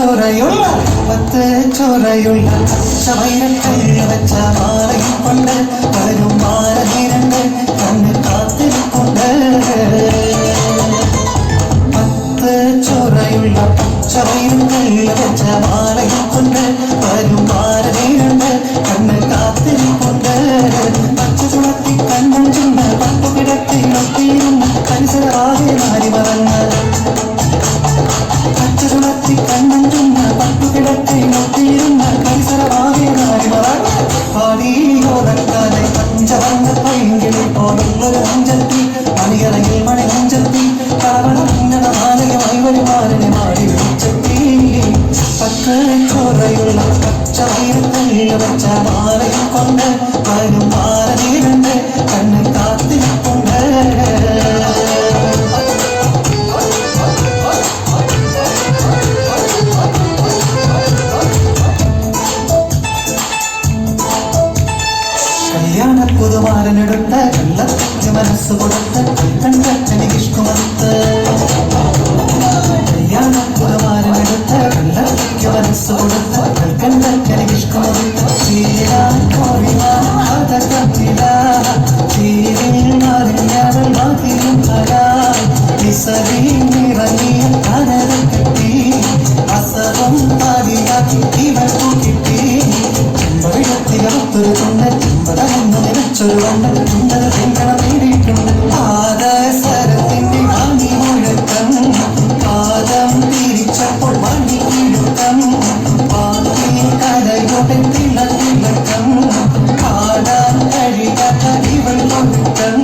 ചോരയുള്ള പച്ചവൈരക്കൽ വെച്ച മാലയും കൊണ്ട് വരും മാലതീരണ്ട് കണ്ണ് കാത്തിരിപ്പുണ്ട് ചോരയുള്ള പച്ചവൈരക്കൽ വെച്ച മാലയും കൊണ്ട് വരും മാലതീരണ്ട് കണ്ണ് കാത്തിരിപ്പുണ്ട് പച്ച ചുളത്തി കണ്ണും ചുണ്ട് പട്ടു കിടത്തി നോക്കിയിരുന്ന പരിസരമാകെ മാറി മറന്ന് പച്ച ചുളത്തി കണ്ണും ചുണ്ട് പട്ടു കിടത്തി നോക്കിയിരുന്ന പരിസരമാകെ മാറി മറന്ന് പാടിയോടക്കാതെ പഞ്ചവർണ്ണ പൈങ്കിളി പോലുള്ളൊരു അഞ്ചത്തി മണിയറയിൽ മണി അഞ്ചത്തി കളവണ പിന്നണ മാലയുമായി വരുമാറിനെ മാറി വിളിച്ചെത്തി ചോരയുള്ള പച്ചവൈരക്കൽ വെച്ച മാലയും കൊണ്ട് വരും മാലതീരണ്ട് കണ്ണ് കാത്തിരിപ്പുണ്ട് കല്യാണ പുതുമാരനെടുത്ത കള്ളത്തിക്ക് മനസ്സ് കൊടുത്ത് കണ്ടനിഷ്കുമത്ത് കല്യാണ പുതുമാരനെടുത്ത കള്ളത്തിക്ക് മനസ്സ് കൊടുത്ത് കണ്ടനിഷ്കുമത്ത് നിറങ്ങിയ കനൽ കെട്ടി അസവം പാതിയാക്കി ഇവൾ കിട്ടി ചെമ്പവിടത്തികത്തൊരു കൊണ്ട് ചെമ്പടമെന്ന് നിലച്ചൊരു കൊണ്ട് ചുണ്ടത് പെങ്കണ നേടിയിട്ടുണ്ട് പാദസരത്തിന്റെ വാങ്ങി മുഴക്കം പാദം തിരിച്ചപ്പോൾ വാങ്ങി കിഴുക്കം പാത്തിൽ കലയോടെ തിളക്കം പാടാൻ കഴിയാത്ത ഇവൾ ഒഴുക്കം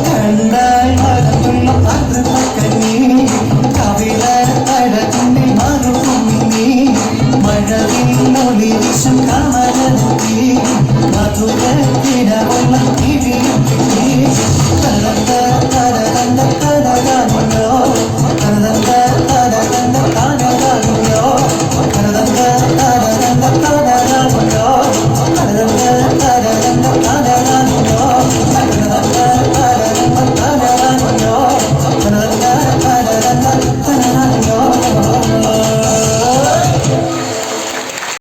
കണ്ടാൽ മരത്തുള്ള അതിർക്കഞ്ഞി കവിത തടകുണ്ടി മറുകുമ്മി മഴവിൽ ഒളി വിഷം കമലത്തി മധുരത്തിനവെള്ളം കിഴിയും